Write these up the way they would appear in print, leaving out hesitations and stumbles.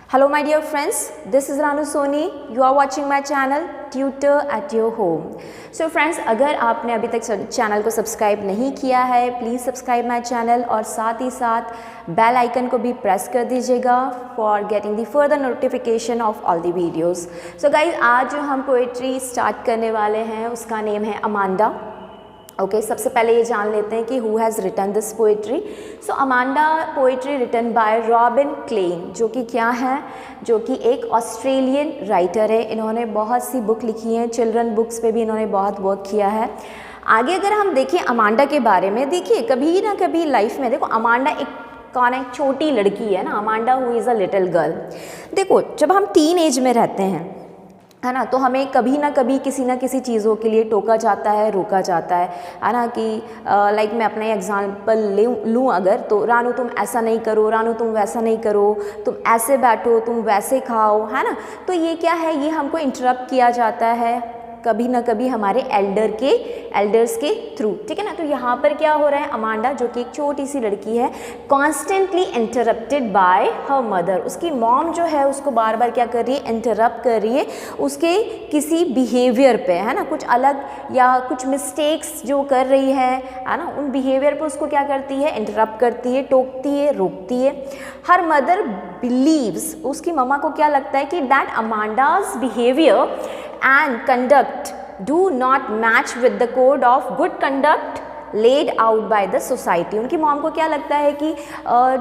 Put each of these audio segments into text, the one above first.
Hello my dear friends, this is Ranu Soni. You are watching my channel Tutor at your home. So friends, अगर आपने अभी तक channel को subscribe नहीं किया है, प्लीज़ सब्सक्राइब माय चैनल और साथ ही साथ बेल आइकन को भी प्रेस कर दीजिएगा for getting the further notification of all the videos. So guys, आज जो हम पोइट्री स्टार्ट करने वाले हैं उसका नेम है अमांडा. ओके, सबसे पहले ये जान लेते हैं कि who has written this poetry. So Amanda poetry written by Robin Klein, जो कि क्या है, जो कि एक ऑस्ट्रेलियन राइटर है. इन्होंने बहुत सी बुक लिखी हैं, चिल्ड्रन बुक्स पे भी इन्होंने बहुत वर्क किया है. आगे अगर हम देखें अमांडा के बारे में, देखिए कभी ना कभी लाइफ में, देखो अमांडा एक छोटी लड़की है ना, Amanda who is a little girl. देखो जब हम टीन एज में रहते हैं, है ना, तो हमें कभी ना कभी किसी ना किसी चीज़ों के लिए टोका जाता है, रोका जाता है ना. कि लाइक मैं अपना एग्जांपल लूँ अगर, तो रानू तुम ऐसा नहीं करो, रानू तुम वैसा नहीं करो, तुम ऐसे बैठो, तुम वैसे खाओ, है ना. तो ये क्या है, ये हमको इंटरप्ट किया जाता है कभी ना कभी हमारे एल्डर्स के थ्रू, ठीक है ना. तो यहाँ पर क्या हो रहा है, अमांडा जो कि एक छोटी सी लड़की है, constantly interrupted bye her mother. उसकी मॉम जो है उसको बार बार क्या कर रही है, इंटरप्ट कर रही है उसके किसी बिहेवियर पे, है ना, कुछ अलग या कुछ मिस्टेक्स जो कर रही है ना, उन बिहेवियर पे उसको क्या करती है, इंटरप्ट करती है, टोकती है, रोकती है. हर मदर बिलीव्स, उसकी मम्मा को क्या लगता है कि that Amanda's behaviour and conduct do not match with the code of good conduct laid out by the society. उनकी मॉम को क्या लगता है कि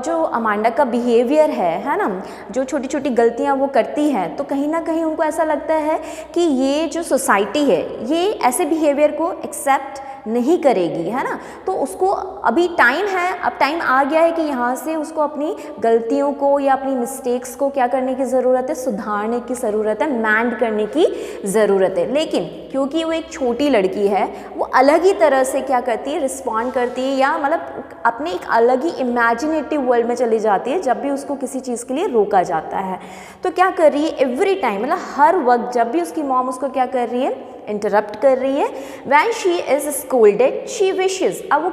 जो अमांडा का बिहेवियर है ना, जो छोटी छोटी गलतियाँ वो करती हैं, तो कहीं ना कहीं उनको ऐसा लगता है कि ये जो सोसाइटी है ये ऐसे बिहेवियर को एक्सेप्ट नहीं करेगी, है ना. तो उसको अभी टाइम है, अब टाइम आ गया है कि यहाँ से उसको अपनी गलतियों को या अपनी मिस्टेक्स को क्या करने की ज़रूरत है, सुधारने की ज़रूरत है, मैंड करने की ज़रूरत है. लेकिन क्योंकि वो एक छोटी लड़की है, वो अलग ही तरह से क्या करती है, रिस्पॉन्ड करती है, या मतलब अपने एक अलग ही इमेजिनेटिव वर्ल्ड में चली जाती है जब भी उसको किसी चीज़ के लिए रोका जाता है. तो क्या कर रही है, एवरी टाइम, मतलब हर वक्त जब भी उसकी मॉम उसको क्या कर रही है, इंटरप्ट कर रही है, when she is scolded she wishes. अब वो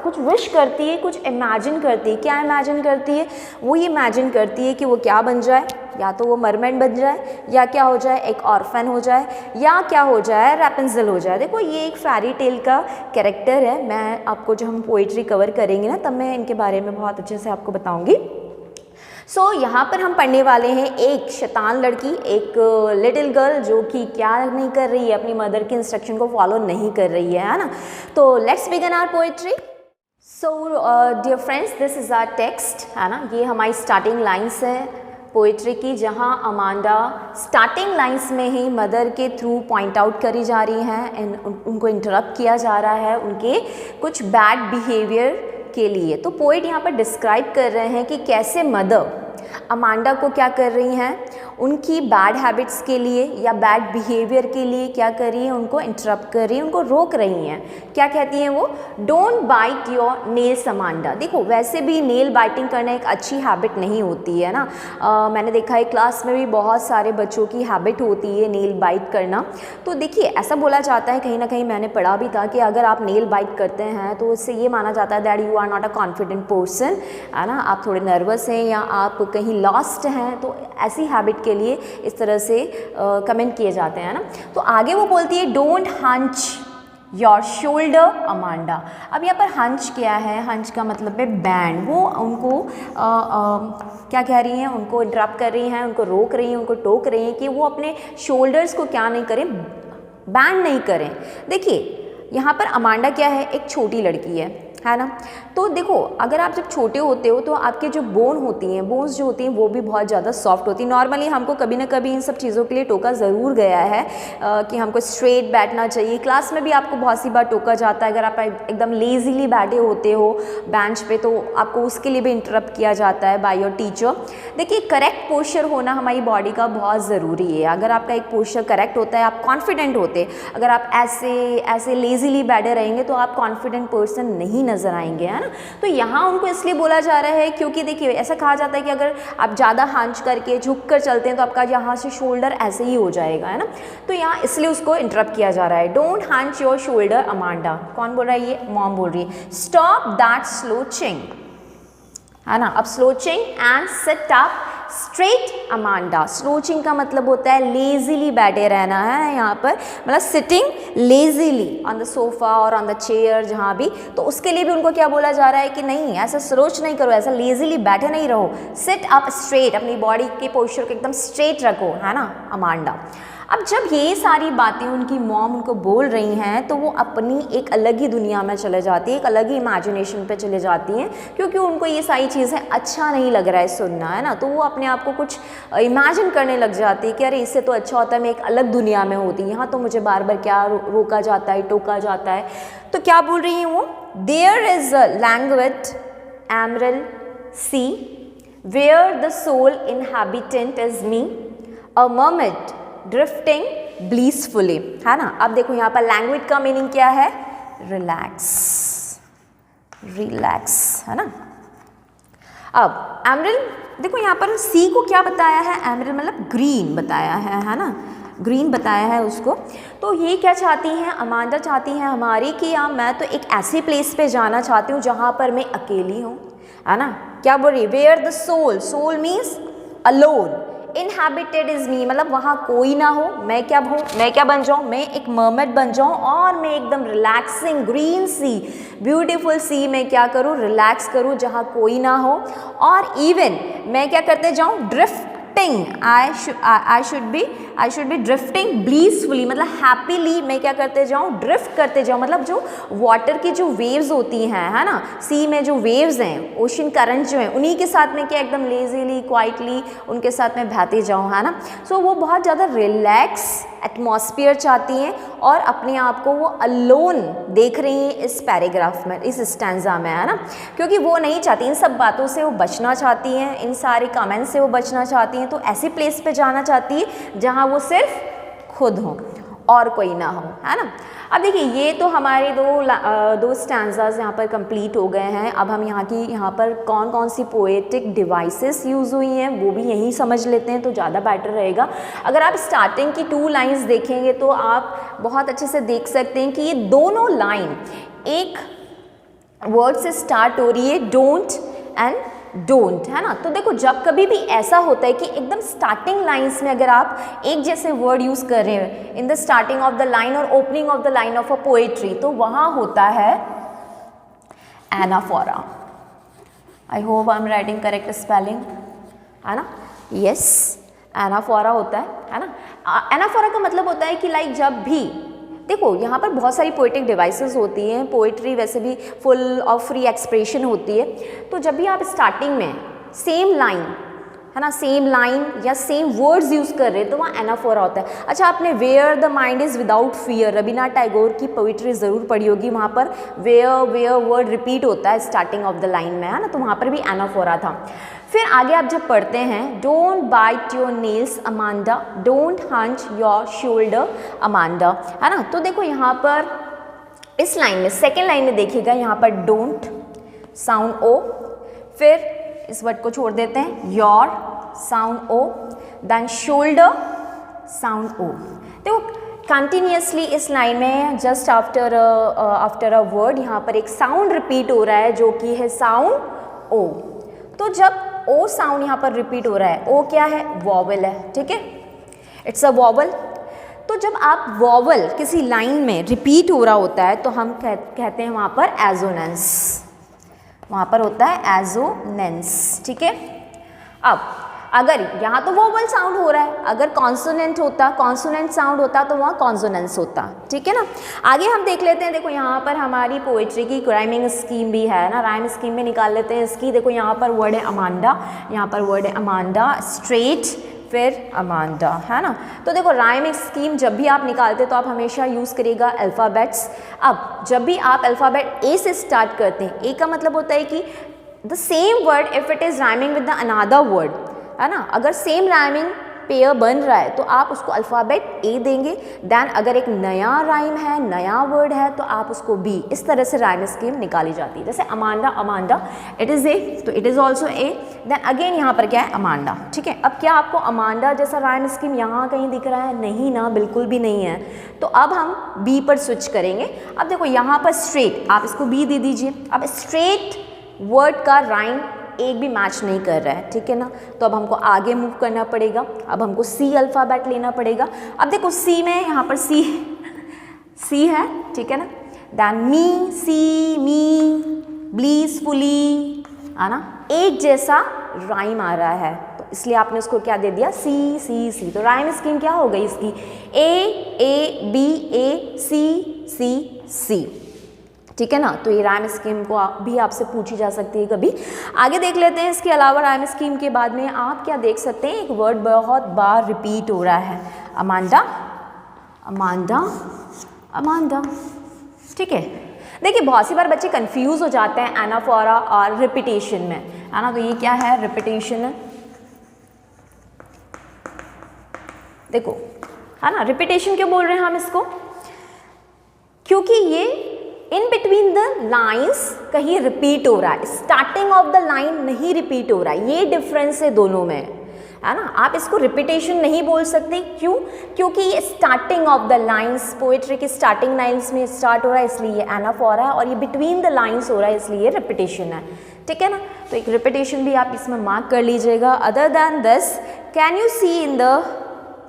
कुछ विश करती है, कुछ इमेजिन करती है. क्या इमेजिन करती है, वो ये इमेजिन करती है कि वो क्या बन जाए, या तो वो मरमेड बन जाए, या क्या हो जाए, एक ऑर्फन हो जाए, या क्या हो जाए, रैपुंज़ल हो जाए. देखो ये एक फेरी टेल का कैरेक्टर है. मैं आपको, जब हम पोइट्री कवर करेंगे ना, तब मैं इनके बारे में बहुत अच्छे से आपको बताऊँगी. सो यहाँ पर हम पढ़ने वाले हैं एक शैतान लड़की, एक लिटिल गर्ल जो कि क्या नहीं कर रही है, अपनी मदर के इंस्ट्रक्शन को फॉलो नहीं कर रही है ना. तो let's begin our poetry. So dear friends, this is our text, है ना. ये हमारी स्टार्टिंग लाइन्स है पोइट्री की, जहाँ अमांडा स्टार्टिंग लाइन्स में ही मदर के थ्रू पॉइंट आउट करी जा रही हैं एंड उनको इंटरप्ट किया जा रहा है उनके कुछ बैड बिहेवियर के लिए. तो पोइट यहाँ पर डिस्क्राइब कर रहे हैं कि कैसे मदर अमांडा को क्या कर रही हैं, उनकी बैड हैबिट्स के लिए या बैड बिहेवियर के लिए क्या कर रही है, उनको इंटरप्ट कर रही है, उनको रोक रही हैं. क्या कहती हैं वो, don't bite your nails Amanda. देखो वैसे भी नेल बाइटिंग करना एक अच्छी हैबिट नहीं होती है ना. मैंने देखा है क्लास में भी बहुत सारे बच्चों की हैबिट होती है नेल बाइट करना. तो देखिए ऐसा बोला जाता है, कहीं ना कहीं मैंने पढ़ा भी था, कि अगर आप नेल बाइट करते हैं तो इससे ये माना जाता है that you are not a confident person, है ना. आप थोड़े नर्वस हैं या आप कहीं लॉस्ट हैं, तो ऐसी हैबिट के लिए इस तरह से कमेंट किए जाते हैं ना. तो आगे वो बोलती है don't hunch your shoulder Amanda. अब यहाँ पर हंच क्या है, हंच का मतलब है बैंड. वो उनको क्या कह रही हैं, उनको इंटरप्ट कर रही हैं, उनको रोक रही हैं, उनको टोक रही हैं कि वो अपने शोल्डर्स को क्या नहीं करें, बैंड नहीं करें. देखिए यहाँ पर अमांडा क्या है, एक छोटी लड़की है ना. तो देखो अगर आप जब छोटे होते हो तो आपके जो बोन्स जो होती हैं वो भी बहुत ज़्यादा सॉफ्ट होती हैं. नॉर्मली हमको कभी ना कभी इन सब चीज़ों के लिए टोका ज़रूर गया है कि हमको स्ट्रेट बैठना चाहिए. क्लास में भी आपको बहुत सी बार टोका जाता है. अगर आप एकदम लेजीली बैठे होते हो बेंच पे तो आपको उसके लिए भी इंटरप्ट किया जाता है बाय योर टीचर. देखिए करेक्ट पोस्चर होना हमारी बॉडी का बहुत ज़रूरी है. अगर आपका एक पोस्चर करेक्ट होता है, आप कॉन्फिडेंट होते. अगर आप ऐसे लेजीली बैठे रहेंगे तो आप कॉन्फिडेंट पर्सन नहीं नज़र आएंगे, है ना. तो यहाँ उनको इसलिए बोला जा रहा है क्योंकि देखिए ऐसा कहा जाता है कि अगर आप ज़्यादा हंच करके झुक कर चलते हैं तो आपका यहाँ से शोल्डर ऐसे ही हो जाएगा, है ना. तो यहाँ इसलिए उसको इंटरप्ट किया जा रहा है. Don't hunch your shoulder Amanda. कौन बोल रहा है, ये मॉम बोल रही है. स्टॉप दैट स्लोचिंग, है ना. अब slouching and sit up straight Amanda. Slouching का मतलब होता है लेजीली बैठे रहना है यहाँ पर, मतलब sitting lazily on the sofa और ऑन द चेयर जहाँ भी, तो उसके लिए भी उनको क्या बोला जा रहा है कि नहीं ऐसा स्लोच नहीं करो, ऐसा लेजीली बैठे नहीं रहो, सिट अप स्ट्रेट, अपनी बॉडी के पोस्चर को एकदम स्ट्रेट रखो, है ना, अमांडा। अब जब ये सारी बातें उनकी मॉम उनको बोल रही हैं तो वो अपनी एक अलग ही दुनिया में चले जाती है, एक अलग ही इमेजिनेशन पे चले जाती हैं, क्योंकि उनको ये सारी चीज़ें अच्छा नहीं लग रहा है सुनना, है ना, तो वो अपने आप को कुछ इमेजिन करने लग जाती है कि अरे इससे तो अच्छा होता है मैं एक अलग दुनिया में होती, यहाँ तो मुझे बार बार क्या रोका जाता है, टोका जाता है। तो क्या बोल रही हैं वो, there is a language emerald sea where the sole inhabitant is me, a mermaid drifting blissfully, है ना। अब देखो यहाँ पर लैंग्वेज का मीनिंग क्या है, रिलैक्स, रिलैक्स, है ना। अब एमरल्ड देखो यहाँ पर सी को क्या बताया है, एमरल्ड मतलब ग्रीन बताया है ना, ग्रीन बताया है उसको। तो ये क्या चाहती हैं, अमांडा चाहती हैं हमारी कि यार मैं तो एक ऐसी प्लेस पे जाना चाहती हूँ जहाँ पर मैं अकेली हूँ, है ना। क्या बोल रही, where the soul, soul means alone, inhabited is me मतलब वहाँ कोई ना हो, मैं क्या हूँ, मैं क्या बन जाऊँ, मैं एक मर्मेड बन जाऊँ और मैं एकदम रिलैक्सिंग ग्रीन सी ब्यूटीफुल सी में क्या करूँ, रिलैक्स करूँ जहाँ कोई ना हो, और इवन मैं क्या करते जाऊँ, drifting, I should be drifting blissfully मतलब हैप्पीली मैं क्या करते जाऊँ, ड्रिफ्ट करते जाऊँ, मतलब जो वाटर की जो वेव्स होती हैं, है ना, सी में जो वेव्स हैं, ओशन करंट जो हैं, उन्हीं के साथ में क्या एकदम लेजीली क्वाइटली उनके साथ में बहते जाऊँ, है ना। सो वो बहुत ज़्यादा रिलैक्स एटमॉस्फेयर चाहती हैं और अपने आप को वो अलोन देख रही हैं इस पैराग्राफ में, इस स्टैंजा में, है ना, क्योंकि वो नहीं चाहती, इन सब बातों से वो बचना चाहती हैं, इन सारे कमेंट्स से वो बचना चाहती हैं, तो ऐसी प्लेस पे जाना चाहती है जहाँ वो सिर्फ खुद हो और कोई ना हो, है ना। अब देखिए ये तो हमारे दो स्टैंजाज यहाँ पर कंप्लीट हो गए हैं। अब हम यहाँ पर कौन कौन सी पोएटिक डिवाइसेस यूज़ हुई हैं वो भी यहीं समझ लेते हैं तो ज़्यादा बेटर रहेगा। अगर आप स्टार्टिंग की 2 लाइन्स देखेंगे तो आप बहुत अच्छे से देख सकते हैं कि ये दोनों लाइन एक वर्ड से स्टार्ट हो रही है, डोंट एंड डोंट, है ना। तो देखो जब कभी भी ऐसा होता है कि एकदम स्टार्टिंग लाइंस में अगर आप एक जैसे वर्ड यूज़ कर रहे हैं in the starting of the line और opening of the line of a poetry, तो वहाँ होता है anaphora. I hope I am writing correct spelling, है ना, यस, एनाफोरा होता है ना। एनाफोरा का मतलब होता है कि लाइक जब भी देखो यहाँ पर बहुत सारी पोएटिक डिवाइसेस होती हैं, पोएट्री वैसे भी फुल और फ्री एक्सप्रेशन होती है, तो जब भी आप स्टार्टिंग में सेम लाइन, है ना, सेम लाइन या सेम वर्ड्स यूज़ कर रहे हैं तो वहाँ एनाफोरा होता है। अच्छा आपने where the mind is without fear, Rabindranath Tagore की पोइट्री ज़रूर पढ़ी होगी, वहाँ पर वेयर वर्ड रिपीट होता है स्टार्टिंग ऑफ द लाइन में, है ना, तो वहाँ पर भी एनाफोरा था। फिर आगे आप जब पढ़ते हैं, don't bite your nails Amanda, don't hunch your shoulder Amanda, है ना। तो देखो यहाँ पर इस लाइन में सेकेंड लाइन में देखिएगा, यहाँ पर डोंट साउंड ओ, फिर इस वर्ड को छोड़ देते हैं, your sound O, then shoulder sound O. देखो कंटिन्यूसली इस लाइन में जस्ट आफ्टर अ वर्ड यहाँ पर एक साउंड रिपीट हो रहा है जो कि है साउंड ओ। तो जब ओ साउंड यहाँ पर रिपीट हो रहा है, ओ क्या है, वॉवल है, ठीक है, इट्स अ वॉवल। तो जब आप वॉवल किसी लाइन में रिपीट हो रहा होता है तो हम कहते हैं वहाँ पर एजोनेंस, वहाँ पर होता है एजोनेंस, ठीक है। अब अगर यहाँ तो वोवल साउंड हो रहा है, अगर कॉन्सोनेंट होता, कॉन्सोनेंट साउंड होता तो वहाँ कॉन्सोनेंस होता, ठीक है ना। आगे हम देख लेते हैं, देखो यहाँ पर हमारी पोएट्री की राइमिंग स्कीम भी है ना, राइम स्कीम में निकाल लेते हैं इसकी। देखो यहाँ पर वर्ड है अमांडा, यहाँ पर वर्ड है अमांडा, स्ट्रेट, फिर अमांडा, है ना। तो देखो राइमिंग स्कीम जब भी आप निकालते तो आप हमेशा यूज़ करिएगा अल्फ़ाबेट्स। अब जब भी आप अल्फ़ाबेट ए से स्टार्ट करते हैं, ए का मतलब होता है कि the same word if it is rhyming with the another word, है ना, अगर सेम राइमिंग पेयर बन रहा है तो आप उसको अल्फ़ाबेट ए देंगे। देन अगर एक नया राइम है, नया वर्ड है तो आप उसको बी। इस तरह से राइम स्कीम निकाली जाती है। जैसे Amanda, Amanda it is A, तो it is also A. Then again यहाँ पर क्या है, अमांडा, ठीक है। अब क्या आपको अमांडा जैसा राइम स्कीम यहाँ कहीं दिख रहा है? नहीं ना, बिल्कुल भी नहीं है। तो अब हम बी पर स्विच करेंगे। अब देखो यहाँ पर स्ट्रेट, आप इसको बी दे दीजिए। अब स्ट्रेट वर्ड का राइम एक भी मैच नहीं कर रहा है, ठीक है ना। तो अब हमको आगे मूव करना पड़ेगा, अब हमको सी अल्फ़ाबेट लेना पड़ेगा। अब देखो सी में यहाँ पर सी है, ठीक है ना। दैन मी, सी, मी, ब्लीसफुली, है ना, एक जैसा राइम आ रहा है, तो इसलिए आपने उसको क्या दे दिया, सी सी सी। तो राइम स्कीम क्या हो गई इसकी, ए बी, ए सी सी, ठीक है ना। तो ये राइम स्कीम को भी आपसे पूछी जा सकती है कभी। आगे देख लेते हैं, इसके अलावा राइम स्कीम के बाद में आप क्या देख सकते हैं, एक वर्ड बहुत बार रिपीट हो रहा है, अमांडा, अमांडा, अमांडा, ठीक है। देखिए बहुत सी बार बच्चे कंफ्यूज हो जाते हैं एनाफोरा और रिपीटेशन में, है ना। तो ये क्या है, रिपीटेशन है, देखो, है ना। रिपीटेशन क्यों बोल रहे हैं हम इसको, क्योंकि ये इन बिटवीन द लाइंस कहीं रिपीट हो रहा है, स्टार्टिंग ऑफ द लाइन नहीं रिपीट हो रहा है, ये डिफरेंस है दोनों में, है ना। आप इसको रिपीटेशन नहीं बोल सकते, क्यों, क्योंकि ये starting of the lines, poetry की स्टार्टिंग लाइंस में स्टार्ट हो रहा है, इसलिए ये एनाफोरा है, और ये बिटवीन द लाइंस हो रहा है, इसलिए ये रिपीटेशन है, ठीक है ना। तो एक रिपीटेशन भी आप इसमें मार्क कर लीजिएगा। Other than this, can you see in the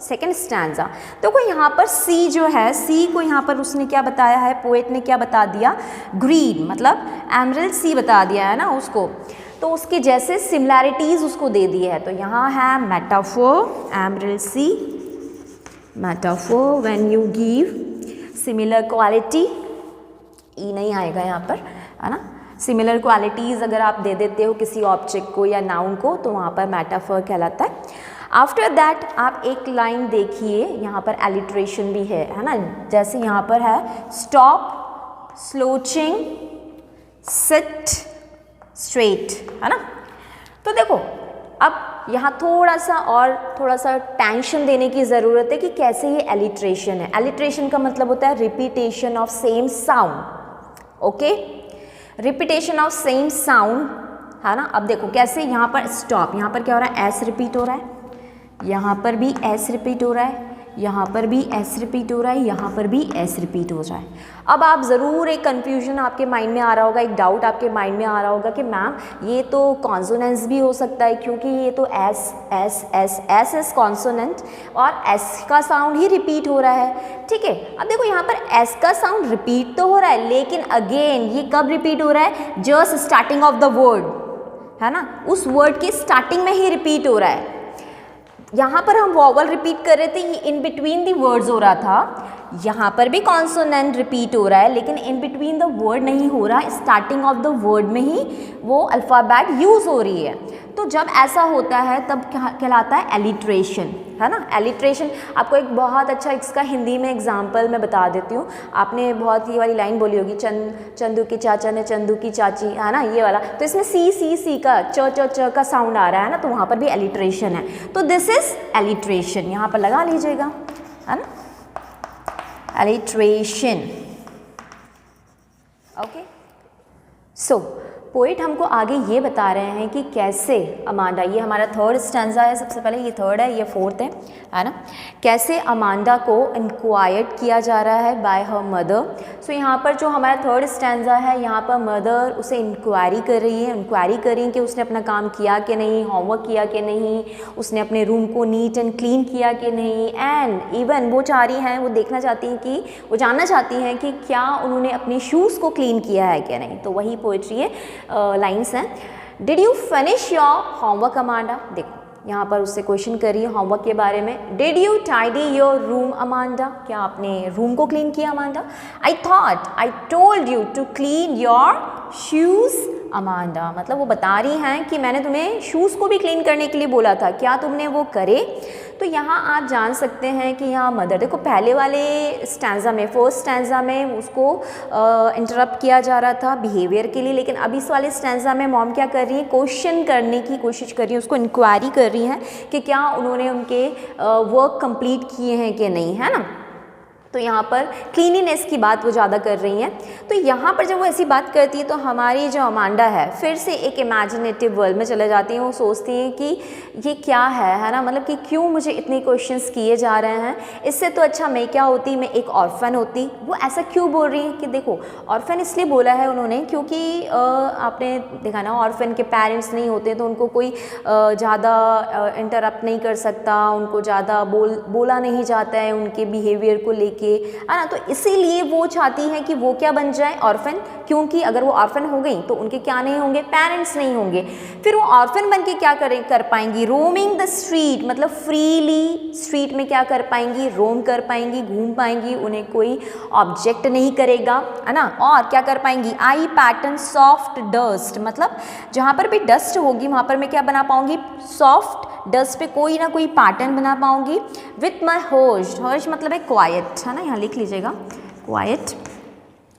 second stanza, देखो यहाँ पर सी जो है, सी को यहाँ पर उसने क्या बताया है, पोएट ने क्या बता दिया, ग्रीन, मतलब एमरल्ड सी बता दिया है ना उसको, तो उसके जैसे सिमिलैरिटीज़ उसको दे दी है। तो यहाँ है metaphor, emerald sea, metaphor when you give similar quality, E नहीं आएगा यहाँ पर, है ना। सिमिलर क्वालिटीज़ अगर आप दे देते हो किसी ऑब्जेक्ट को या नाउन को, तो वहाँ पर मेटाफोर कहलाता है। आफ्टर दैट आप एक लाइन देखिए, यहाँ पर एलिट्रेशन भी है ना, जैसे यहाँ पर है स्टॉप, स्लोचिंग, सिट, स्ट्रेट, है ना। तो देखो अब यहाँ थोड़ा सा टेंशन देने की ज़रूरत है कि कैसे ये एलिट्रेशन है। एलिट्रेशन का मतलब होता है repetition of same sound, okay, repetition of same sound, है ना। अब देखो कैसे, यहाँ पर स्टॉप, यहाँ पर क्या हो रहा है, एस रिपीट हो रहा है, यहाँ पर भी एस रिपीट हो रहा है, यहाँ पर भी एस रिपीट हो रहा है, यहाँ पर भी एस रिपीट हो रहा है। अब आप ज़रूर एक कन्फ्यूजन आपके माइंड में आ रहा होगा, एक डाउट आपके माइंड में आ रहा होगा कि मैम ये तो कॉन्सोनेंट्स भी हो सकता है, क्योंकि ये तो S S S S S consonant और एस का साउंड ही रिपीट हो रहा है, ठीक है। अब देखो यहाँ पर एस का साउंड रिपीट तो हो रहा है, लेकिन अगेन ये कब रिपीट हो रहा है, just starting of the word, है ना, उस वर्ड की स्टार्टिंग में ही रिपीट हो रहा है। यहाँ पर हम वॉवल रिपीट कर रहे थे, ये इन बिटवीन द वर्ड्स हो रहा था, यहाँ पर भी कॉन्सोनेंट रिपीट हो रहा है, लेकिन इन बिटवीन द वर्ड नहीं हो रहा, स्टार्टिंग ऑफ द वर्ड में ही वो अल्फ़ाबेट यूज़ हो रही है। तो जब ऐसा होता है तब क्या कहलाता है, एलिट्रेशन, है ना। एलिट्रेशन, आपको एक बहुत अच्छा इसका हिंदी में एग्जाम्पल मैं बता देती हूँ। आपने बहुत ये वाली लाइन बोली होगी, चंदू के चाचा ने चंदू की चाची, है ना, ये वाला। तो इसमें सी का च का साउंड आ रहा है ना, तो वहाँ पर भी एलिट्रेशन है। तो दिस इज एलिट्रेशन, यहाँ पर लगा लीजिएगा, है ना, एलिट्रेशन, ओके। सो पोएट हमको आगे ये बता रहे हैं कि कैसे अमांडा, ये हमारा थर्ड स्टैंजा है, सबसे पहले ये थर्ड है, ये फोर्थ है ना, कैसे अमांडा को इंक्वायर्ड किया जा रहा है बाय हर मदर। सो यहाँ पर जो हमारा थर्ड स्टैंजा है, यहाँ पर मदर उसे इंक्वायरी कर रही है कि उसने अपना काम किया कि नहीं, होमवर्क किया कि नहीं, उसने अपने रूम को नीट एंड क्लीन किया कि नहीं, एंड इवन वो चाह रही हैं, वो देखना चाहती हैं कि वो जानना चाहती हैं कि क्या उन्होंने अपने शूज़ को क्लीन किया है कि नहीं। तो वही पोएट्री है, लाइन्स हैं। Did you finish your homework Amanda, देखो यहाँ पर उससे क्वेश्चन करिए होमवर्क के बारे में। Did you tidy your room Amanda, क्या आपने रूम को क्लीन किया Amanda. I thought I told you to clean your shoes Amanda, मतलब वो बता रही हैं कि मैंने तुम्हें शूज़ को भी क्लीन करने के लिए बोला था, क्या तुमने वो करे। तो यहाँ आप जान सकते हैं कि यहाँ मदर, देखो पहले वाले स्टैंजा में, फर्स्ट स्टैंजा में उसको इंटरप्ट किया जा रहा था बिहेवियर के लिए, लेकिन अब इस वाले स्टैंजा में मॉम क्या कर रही है, क्वेश्चन करने की कोशिश कर रही है, उसको इंक्वायरी कर रही हैं कि क्या उन्होंने उनके वर्क कंप्लीट किए हैं कि नहीं, है ना। तो यहाँ पर क्लीनिनेस की बात वो ज़्यादा कर रही हैं। तो यहाँ पर जब वो ऐसी बात करती है तो हमारी जो अमांडा है फिर से एक इमेजिनेटिव वर्ल्ड में चले जाती हैं। वो सोचती हैं कि ये क्या है ना, मतलब कि क्यों मुझे इतने क्वेश्चंस किए जा रहे हैं, इससे तो अच्छा मैं क्या होती, मैं एक ऑर्फन होती। वो ऐसा क्यों बोल रही हैं कि देखो ऑर्फन इसलिए बोला है उन्होंने क्योंकि आपने देखा ना ऑर्फन के पेरेंट्स नहीं होते तो उनको कोई ज़्यादा इंटरप्ट नहीं कर सकता, उनको ज़्यादा बोला नहीं जाता है उनके बिहेवियर को लेके, है ना। तो इसीलिए वो चाहती हैं कि वो क्या बन जाए, ऑर्फन, क्योंकि अगर वो ऑर्फन हो गई तो उनके क्या नहीं होंगे, पेरेंट्स नहीं होंगे। फिर वो ऑर्फन बन के क्या कर पाएंगी, रोमिंग द स्ट्रीट, मतलब फ्रीली स्ट्रीट में क्या कर पाएंगी, रोम कर पाएंगी, घूम पाएंगी, उन्हें कोई ऑब्जेक्ट नहीं करेगा, है ना। और क्या कर पाएंगी, आई पैटर्न सॉफ्ट डस्ट, मतलब जहाँ पर भी डस्ट होगी वहाँ पर मैं क्या बना पाऊंगी, सॉफ्ट डस्ट पे कोई ना कोई पैटर्न बना पाऊंगी। विथ माई हर्श, हर्श मतलब है क्वाइट, है ना, यहाँ लिख लीजिएगा क्वाइट,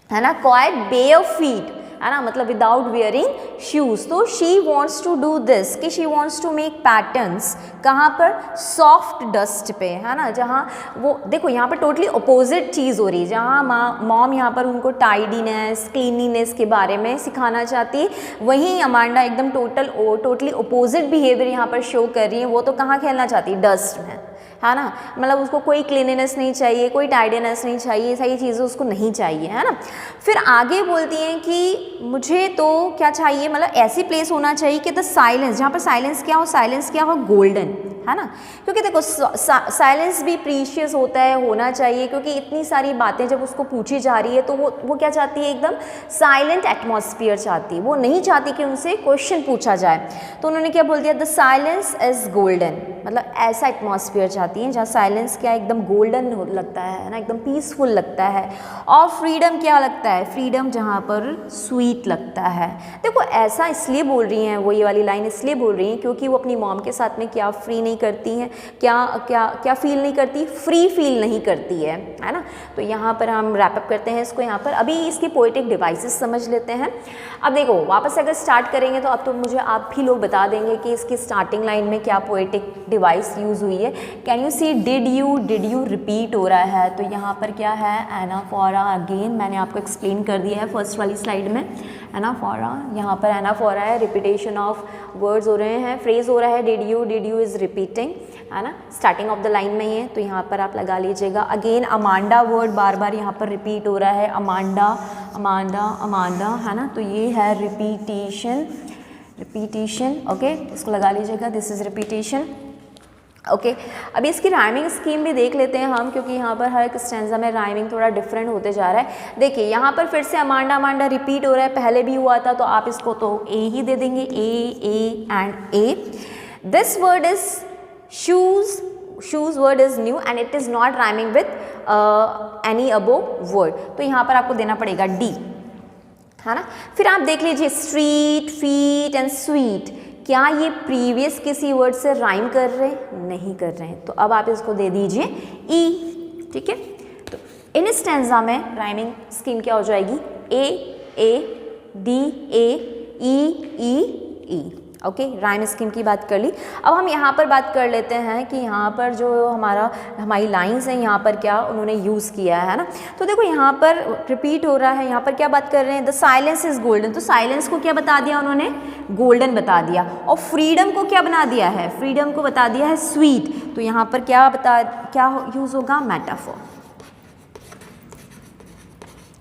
है ना, क्वाइट बेयर फीट, है ना, मतलब विदाउट वेयरिंग शूज़। तो she wants to do this कि she wants to make patterns, कहाँ पर, सॉफ्ट डस्ट पे, है ना, जहाँ वो देखो यहाँ पर टोटली अपोजिट चीज़ हो रही है। जहाँ मॉम यहाँ पर उनको टाइडीनेस, क्लीनिनेस के बारे में सिखाना चाहती है, वहीं अमांडा एकदम टोटली अपोजिट बिहेवियर यहाँ पर शो कर रही है। वो तो कहाँ खेलना चाहती है, डस्ट में, है ना, मतलब उसको कोई क्लीनिनेस नहीं चाहिए, कोई टाइडीनेस नहीं चाहिए, सही चीज़ें उसको नहीं चाहिए, है ना। फिर आगे बोलती हैं कि मुझे तो क्या चाहिए, मतलब ऐसी प्लेस होना चाहिए कि द साइलेंस, जहाँ पर साइलेंस क्या हो, साइलेंस क्या हो, गोल्डन, है ना, क्योंकि देखो साइलेंस भी प्रीशियस होता है, होना चाहिए, क्योंकि इतनी सारी बातें जब उसको पूछी जा रही है तो वो क्या चाहती है, एकदम साइलेंट एटमॉस्फेयर चाहती है, वो नहीं चाहती कि उनसे क्वेश्चन पूछा जाए। तो उन्होंने क्या बोल दिया, द साइलेंस इज गोल्डन, मतलब ऐसा एटमॉस्फेयर चाहती हैं जहाँ साइलेंस क्या एकदम गोल्डन लगता है ना, एकदम पीसफुल लगता है। और फ्रीडम क्या लगता है, फ्रीडम जहाँ पर स्वीट लगता है। देखो ऐसा इसलिए बोल रही हैं, वो ये वाली लाइन इसलिए बोल रही हैं क्योंकि वो अपनी मॉम के साथ में क्या फ्री नहीं करती हैं, क्या फील नहीं करती, फ्री फील नहीं करती है ना। तो यहाँ पर हम रैपअप करते हैं इसको। यहाँ पर अभी इसकी पोएटिक डिवाइसेस समझ लेते हैं। अब देखो वापस से अगर स्टार्ट करेंगे तो अब तो मुझे आप भी लोग बता देंगे कि इसकी स्टार्टिंग लाइन में क्या पोएटिक डिवाइस यूज़ हुई है। Can you see did you repeat हो रहा है, तो यहाँ पर क्या है, एनाफोरा, अगेन मैंने आपको एक्सप्लेन कर दिया है फर्स्ट वाली स्लाइड में। एनाफोरा, यहाँ पर एनाफोरा है, रिपीटेशन ऑफ वर्ड्स हो रहे हैं, फ्रेज हो रहा है, डिड यू इज़ रिपीटिंग, है ना, स्टार्टिंग ऑफ द लाइन में ही है, तो यहाँ पर आप लगा लीजिएगा। अगेन अमांडा वर्ड बार बार यहाँ पर रिपीट हो रहा है, अमांडा अमांडा अमांडा, है ना, तो ये है रिपीटेशन, ओके, इसको लगा लीजिएगा, दिस इज़ रिपीटेशन, ओके। अभी इसकी राइमिंग स्कीम भी देख लेते हैं हम, क्योंकि यहाँ पर हर एक स्टैंजा में राइमिंग थोड़ा डिफरेंट होते जा रहा है। देखिए यहाँ पर फिर से अमांडा अमांडा रिपीट हो रहा है, पहले भी हुआ था, तो आप इसको तो ए ही दे देंगे, A and A. This word is shoes word is new and it is not rhyming with any above word, तो यहाँ पर आपको देना पड़ेगा डी, है ना। फिर आप देख लीजिए स्ट्रीट, फीट एंड स्वीट, क्या ये प्रीवियस किसी वर्ड से राइम कर रहे हैं, नहीं कर रहे हैं, तो अब आप इसको दे दीजिए ई, ठीक है। तो इन स्टैंजा में राइमिंग स्कीम क्या हो जाएगी, A D A E, okay, rhyme scheme की बात कर ली। अब हम यहाँ पर बात कर लेते हैं कि यहाँ पर जो हमारी लाइंस हैं, यहाँ पर क्या उन्होंने यूज़ किया है ना। तो देखो यहाँ पर रिपीट हो रहा है, यहाँ पर क्या बात कर रहे हैं, द साइलेंस इज़ गोल्डन, तो साइलेंस को क्या बता दिया उन्होंने, गोल्डन बता दिया। और फ्रीडम को क्या बना दिया है, फ्रीडम को बता दिया है स्वीट, तो यहाँ पर क्या यूज़ होगा, मेटाफोर,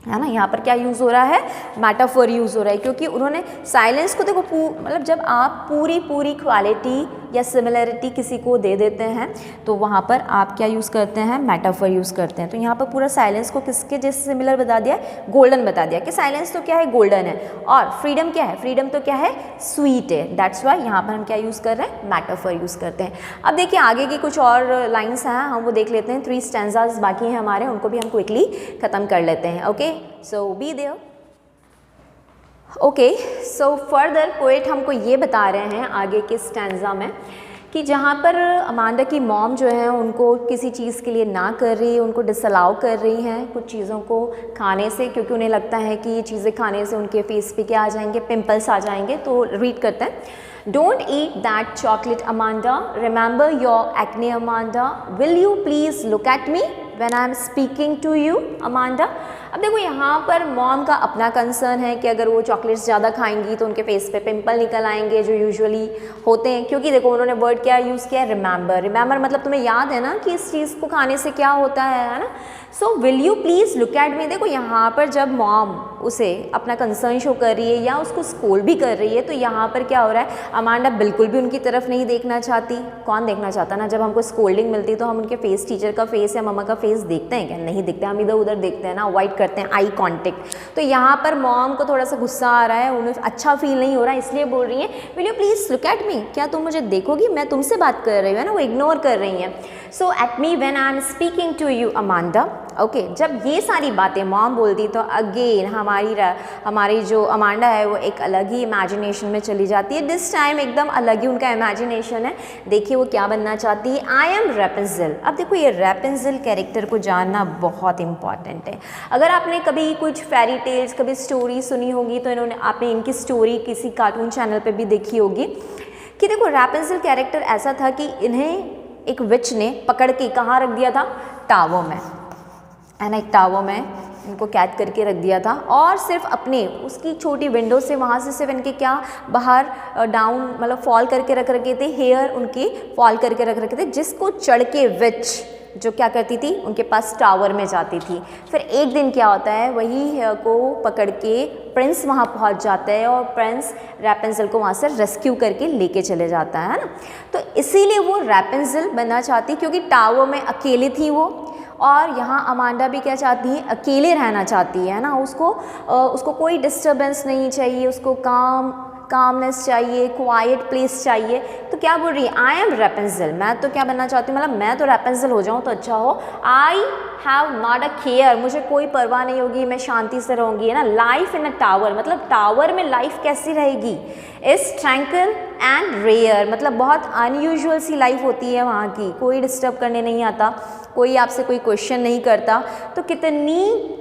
है ना। यहाँ पर क्या यूज़ हो रहा है, मेटाफोर यूज़ हो रहा है, क्योंकि उन्होंने साइलेंस को देखो मतलब जब आप पूरी क्वालिटी या सिमिलरिटी किसी को दे देते हैं तो वहाँ पर आप क्या यूज़ करते हैं, मेटाफोर यूज़ करते हैं। तो यहाँ पर पूरा साइलेंस को किसके जैसे सिमिलर बता दिया, गोल्डन बता दिया कि साइलेंस तो क्या है, गोल्डन है, और फ्रीडम क्या है, फ्रीडम तो क्या है, स्वीट है। दैट्स वाई यहाँ पर हम क्या यूज़ कर रहे हैं, मेटाफोर यूज़ करते हैं। अब देखिए आगे की कुछ और लाइन्स हैं, हम वो देख लेते हैं। 3 स्टैंजाज बाकी हैं हमारे, उनको भी हम क्विकली ख़त्म कर लेते हैं, okay, so be there. Okay, so further poet हमको ये बता रहे हैं आगे के स्टैंजा में कि जहाँ पर अमांडा की मॉम जो है उनको किसी चीज़ के लिए ना कर रही है, उनको डिसअलाउ कर रही हैं कुछ चीज़ों को खाने से, क्योंकि उन्हें लगता है कि ये चीज़ें खाने से उनके फेस पे क्या आ जाएंगे, पिंपल्स आ जाएंगे। तो रीड करते हैं, don't eat that chocolate Amanda, remember your acne Amanda, will you please look at me, when I am speaking to you Amanda. अब देखो यहाँ पर मॉम का अपना कंसर्न है कि अगर वो चॉकलेट्स ज़्यादा खाएंगी तो उनके फेस पे पिंपल निकल आएंगे जो यूजुअली होते हैं, क्योंकि देखो उन्होंने वर्ड क्या यूज़ किया है, रिमेंबर। रिमेंबर मतलब तुम्हें याद है ना कि इस चीज़ को खाने से क्या होता है ना। So will you please look at मी। देखो यहाँ पर जब मॉम उसे अपना कंसर्न शो कर रही है या उसको स्कोल्ड भी कर रही है तो यहाँ पर क्या हो रहा है, अमांडा बिल्कुल भी उनकी तरफ नहीं देखना चाहती। कौन देखना चाहता ना, जब हमको स्कोल्डिंग मिलती है तो हम उनके फेस, टीचर का फेस या मम्मा का फेस देखते हैं क्या? नहीं देखते, हम इधर उधर देखते हैं ना, अवॉइड करते हैं आई कॉन्टेक्ट। तो यहाँ पर मॉम को थोड़ा सा गुस्सा आ रहा है, उन्हें अच्छा फील नहीं हो रहा है, इसलिए बोल रही है will you please look at मी, क्या तुम मुझे देखोगी, मैं तुमसे बात कर रही हूँ, है ना, वो इग्नोर कर रही हैं। So at me when I am speaking to you Amanda. Okay, जब ये सारी बातें मॉम बोलती तो अगेन हमारी जो अमांडा है वो एक अलग ही इमेजिनेशन में चली जाती है। दिस टाइम एकदम अलग ही उनका इमेजिनेशन है। देखिए वो क्या बनना चाहती है, आई एम रैपुंज़ेल। अब देखो ये रैपुंज़ेल कैरेक्टर को जानना बहुत इंपॉर्टेंट है। अगर आपने कभी कुछ फेरी टेल्स, कभी स्टोरी सुनी होगी तो आपने इनकी स्टोरी किसी कार्टून चैनल पर भी देखी होगी कि देखो रैपुंज़ेल कैरेक्टर ऐसा था कि इन्हें एक विच ने पकड़ के कहाँ रख दिया था, टावर में, है ना, एक टावर में इनको कैद करके रख दिया था और सिर्फ अपने उसकी छोटी विंडो से वहाँ से सिर्फ इनके क्या बाहर डाउन मतलब फॉल करके रख रखे थे, हेयर उनके फॉल करके रख रखे थे, जिसको चढ़ के विच जो क्या करती थी उनके पास टावर में जाती थी। फिर एक दिन क्या होता है, वही हेयर को पकड़ के प्रिंस वहाँ पहुँच जाता है और प्रिंस रैपुंज़ेल को वहाँ से रेस्क्यू करके लेके चले जाता है ना। तो इसीलिए वो रैपुंज़ेल बनना चाहती क्योंकि टावर में अकेली थी वो, और यहाँ अमांडा भी क्या चाहती है, अकेले रहना चाहती है ना। उसको कोई डिस्टर्बेंस नहीं चाहिए, उसको कामनेस चाहिए, क्वाइट प्लेस चाहिए। तो क्या बोल रही है, आई एम रैपुंज़ेल, मैं तो क्या बनना चाहती हूँ, मतलब मैं तो रैपुंज़ेल हो जाऊँ तो अच्छा हो। I have not a care, मुझे कोई परवाह नहीं होगी, मैं शांति से रहूँगी, है ना। लाइफ इन अ टावर, मतलब टावर में लाइफ कैसी रहेगी, इज ट्रैंक्विल एंड रेयर, मतलब बहुत अनयूजुअल सी लाइफ होती है वहाँ की, कोई डिस्टर्ब करने नहीं आता, कोई आपसे कोई क्वेश्चन नहीं करता। तो कितनी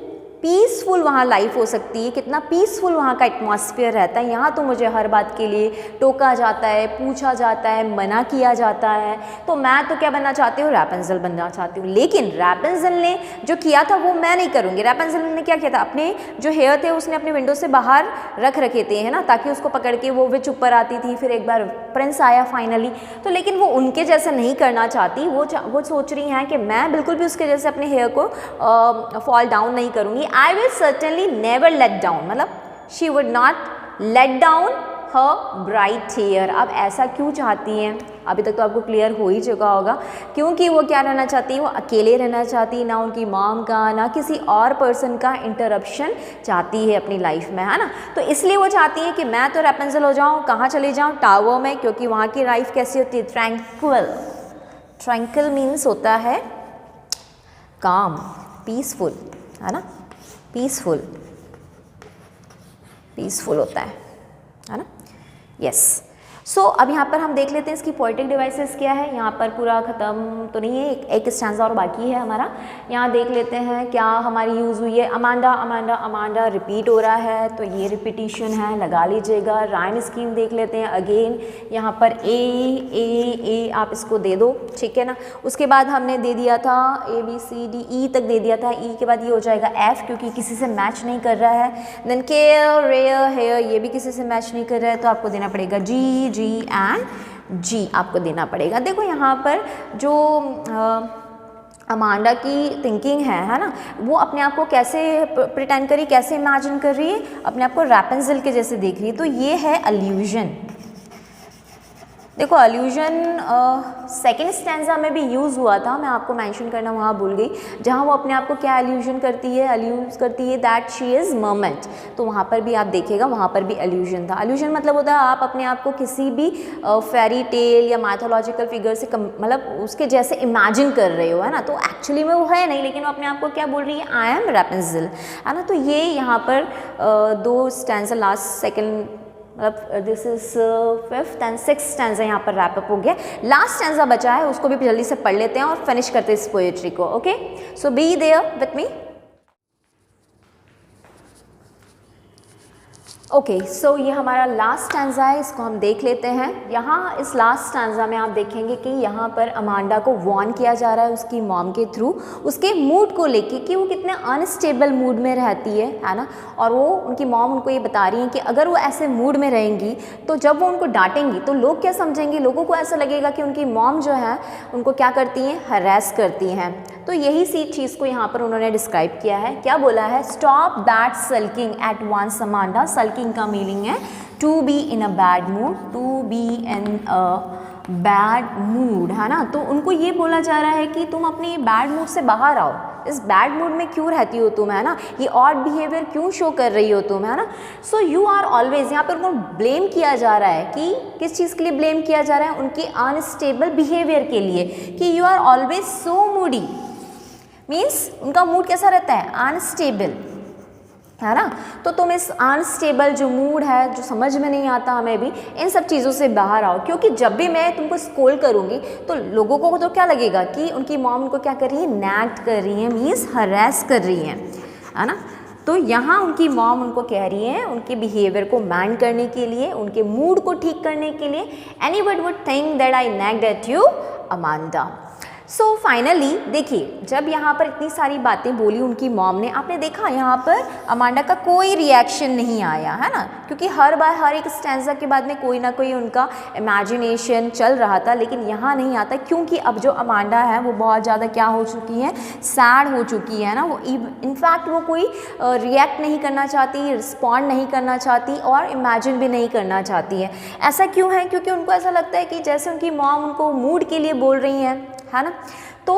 पीसफुल वहाँ लाइफ हो सकती है, कितना पीसफुल वहाँ का एटमॉस्फेयर रहता है। यहाँ तो मुझे हर बात के लिए टोका जाता है, पूछा जाता है, मना किया जाता है। तो मैं तो क्या बनना चाहती हूँ, रैपुंज़ेल बनना चाहती हूँ। लेकिन रैपुंज़ेल ने जो किया था वो मैं नहीं करूँगी। रैपुंज़ेल ने क्या किया था, अपने जो हेयर थे उसने अपने विंडो से बाहर रख रखे थे, है ना, ताकि उसको पकड़ के वो विच ऊपर आती थी। फिर एक बार प्रिंस आया फाइनली, तो लेकिन वो उनके जैसा नहीं करना चाहती। वो सोच रही हैं कि मैं बिल्कुल भी उसके जैसे अपने हेयर को फॉल डाउन नहीं करूँगी। I will certainly never let down, मतलब she would not let down her bright hair। अब ऐसा क्यों चाहती हैं, अभी तक तो आपको क्लियर हो ही चुका होगा, क्योंकि वो क्या रहना चाहती है, वो अकेले रहना चाहती है, ना उनकी मॉम का ना किसी और पर्सन का इंटरप्शन चाहती है अपनी लाइफ में, है ना। तो इसलिए वो चाहती है कि मैं तो रैपुंज़ेल हो जाऊँ, कहाँ चले जाऊँ, टावर में, क्योंकि वहाँ की लाइफ कैसी होती है, ट्रैंक्विल। ट्रैंक्विल मीन्स होता है काम, पीसफुल, है ना, पीसफुल होता है ना, यस। सो अब यहाँ पर हम देख लेते हैं इसकी पोएटिक डिवाइसेस क्या है। यहाँ पर पूरा ख़त्म तो नहीं है, एक स्टैंजा और बाकी है हमारा। यहाँ देख लेते हैं क्या हमारी यूज़ हुई है। अमांडा अमांडा अमांडा रिपीट हो रहा है, तो ये रिपीटिशन है, लगा लीजिएगा। राइम स्कीम देख लेते हैं अगेन। यहाँ पर ए आप इसको दे दो, ठीक है ना। उसके बाद हमने दे दिया था ABCD तक दे दिया था, ई के बाद ये हो जाएगा F, क्योंकि किसी से मैच नहीं कर रहा है। देन केयर रेयर हेयर, ये भी किसी से मैच नहीं कर रहा है, तो आपको देना पड़ेगा G एंड G आपको देना पड़ेगा। देखो यहाँ पर जो अमांडा की थिंकिंग है ना, वो अपने आप को कैसे प्रिटेंड करी, कैसे इमेजिन कर रही है, अपने आप को रैपुंज़ेल के जैसे देख रही है। तो ये है अल्यूजन। देखो अल्यूजन सेकेंड स्टैंजा में भी यूज़ हुआ था, मैं आपको मेंशन करना वहाँ भूल गई, जहाँ वो अपने आप को क्या अल्यूजन करती है, अल्यूज करती है दैट शी इज़ मर्मेंट। तो वहाँ पर भी आप देखिएगा, वहाँ पर भी अल्यूजन था। अल्यूजन मतलब होता है आप अपने आप को किसी भी फेरी टेल या माइथोलॉजिकल फिगर से मतलब उसके जैसे इमेजिन कर रहे हो, है ना। तो एक्चुअली में वो है नहीं, लेकिन वो अपने आप को क्या बोल रही है, आई एम रैपुंज़ेल, है ना। तो ये यहाँ पर दो स्टैंजा लास्ट सेकेंड, मतलब this is 5th and 6th stanza यहाँ पर रैप अप हो गया। लास्ट स्टैंजा बचा है, उसको भी जल्दी से पढ़ लेते हैं और फिनिश करते हैं इस पोएट्री को। Okay, so be there with me. Okay so ये हमारा लास्ट स्टैंजा है, इसको हम देख लेते हैं। यहाँ इस लास्ट स्टैंजा में आप देखेंगे कि यहाँ पर अमांडा को वॉर्न किया जा रहा है उसकी मॉम के थ्रू, उसके मूड को लेके कि वो कितने अनस्टेबल मूड में रहती है ना। और वो उनकी मॉम उनको ये बता रही है कि अगर वो ऐसे मूड में रहेंगी तो जब वो उनको डांटेंगी तो लोग क्या समझेंगे, लोगों को ऐसा लगेगा कि उनकी मॉम जो है उनको क्या करती हैं, हरास करती हैं। तो यही सी चीज़ को यहाँ पर उन्होंने डिस्क्राइब किया है। क्या बोला है, stop that sulking at once Amanda. Sulking का मीनिंग है to be in a bad mood, to be in a bad mood, है ना। तो उनको ये बोला जा रहा है कि तुम अपनी बैड मूड से बाहर आओ, इस बैड मूड में क्यों रहती हो तुम, है ना, ये ऑड बिहेवियर क्यों शो कर रही हो तुम, है ना। सो यू आर ऑलवेज, यहाँ पर उनको ब्लेम किया जा रहा है कि किस चीज़ के लिए ब्लेम किया जा रहा है, उनके अनस्टेबल बिहेवियर के लिए, कि you are always so moody, means उनका मूड कैसा रहता है, अनस्टेबल, है ना। तो तुम इस अनस्टेबल जो मूड है, जो समझ में नहीं आता हमें भी, इन सब चीज़ों से बाहर आओ। क्योंकि जब भी मैं तुमको स्कोल करूँगी तो लोगों को तो क्या लगेगा कि उनकी मॉम उनको क्या कर रही है, नैग कर रही है, मीन्स हरास कर रही है ना। तो यहाँ उनकी मॉम उनको कह रही है उनके बिहेवियर को मैंड करने के लिए, उनके मूड को ठीक करने के लिए, anybody would think that I nagged at you Amanda. So finally देखिए, जब यहाँ पर इतनी सारी बातें बोली उनकी मॉम ने, आपने देखा यहाँ पर अमांडा का कोई रिएक्शन नहीं आया, है ना, क्योंकि हर बार हर एक स्टैंजा के बाद में कोई ना कोई उनका इमेजिनेशन चल रहा था, लेकिन यहाँ नहीं आता, क्योंकि अब जो अमांडा है वो बहुत ज़्यादा क्या हो चुकी है, सैड हो चुकी है ना। वो इनफैक्ट वो कोई रिएक्ट नहीं करना चाहती, रिस्पॉन्ड नहीं करना चाहती और इमेजिन भी नहीं करना चाहती है। ऐसा क्यों है, क्योंकि उनको ऐसा लगता है कि जैसे उनकी मॉम उनको मूड के लिए बोल रही हैं, है ना। तो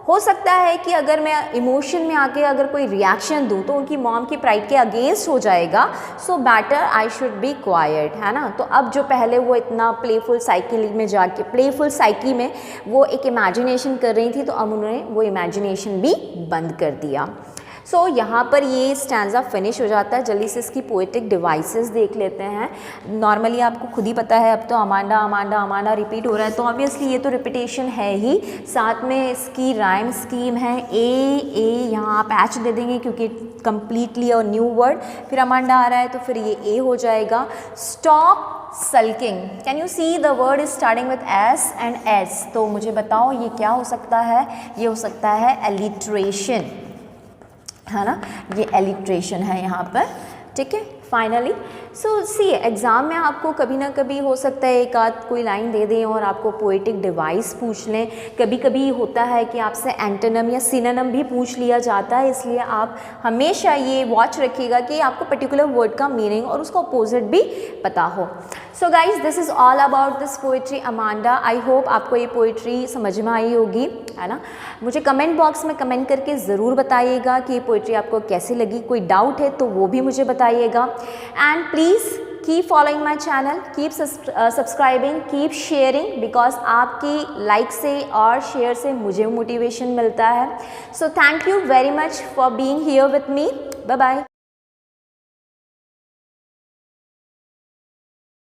हो सकता है कि अगर मैं इमोशन में आके अगर कोई रिएक्शन दूं तो उनकी मॉम की प्राइड के अगेंस्ट हो जाएगा। So better I should B quite, है ना। तो अब जो पहले वो इतना प्लेफुल साइकिल में जाके, प्लेफुल साइकी में वो एक इमेजिनेशन कर रही थी, तो अब उन्होंने वो इमेजिनेशन भी बंद कर दिया। सो यहाँ पर ये स्टैंजा फिनिश हो जाता है। जल्दी से इसकी पोएटिक डिवाइसेस देख लेते हैं। नॉर्मली आपको खुद ही पता है, अब तो अमांडा अमांडा अमांडा रिपीट हो रहा है, तो ऑब्वियसली ये तो रिपीटेशन है ही। साथ में इसकी राइम स्कीम है ए, यहाँ आप एच दे देंगे क्योंकि कम्प्लीटली और न्यू वर्ड, फिर अमांडा आ रहा है तो फिर ये ए हो जाएगा। Stop sulking, can you see the word is starting with S and S, तो मुझे बताओ ये क्या हो सकता है, ये हो सकता है एलिट्रेशन, है ना, ये एलिट्रेशन है यहाँ पर, ठीक है। फाइनली सो सी एग्ज़ाम में आपको कभी ना कभी हो सकता है एक आध कोई लाइन दे दें और आपको पोएटिक डिवाइस पूछ लें। कभी कभी होता है कि आपसे एंटोनिम या सिनोनिम भी पूछ लिया जाता है, इसलिए आप हमेशा ये वॉच रखिएगा कि आपको पर्टिकुलर वर्ड का मीनिंग और उसका अपोजिट भी पता हो। So guys this is all about this poetry Amanda. I hope आपको ये पोइट्री समझ में आई होगी, है ना। मुझे कमेंट बॉक्स में कमेंट करके ज़रूर बताइएगा कि ये पोइट्री आपको कैसी लगी। कोई डाउट है तो वो भी मुझे बताइएगा। And please keep following my channel, keep subscribing, keep sharing, because आपकी लाइक से और शेयर से मुझे मोटिवेशन मिलता है। So thank you very much for being here with me. Bye bye.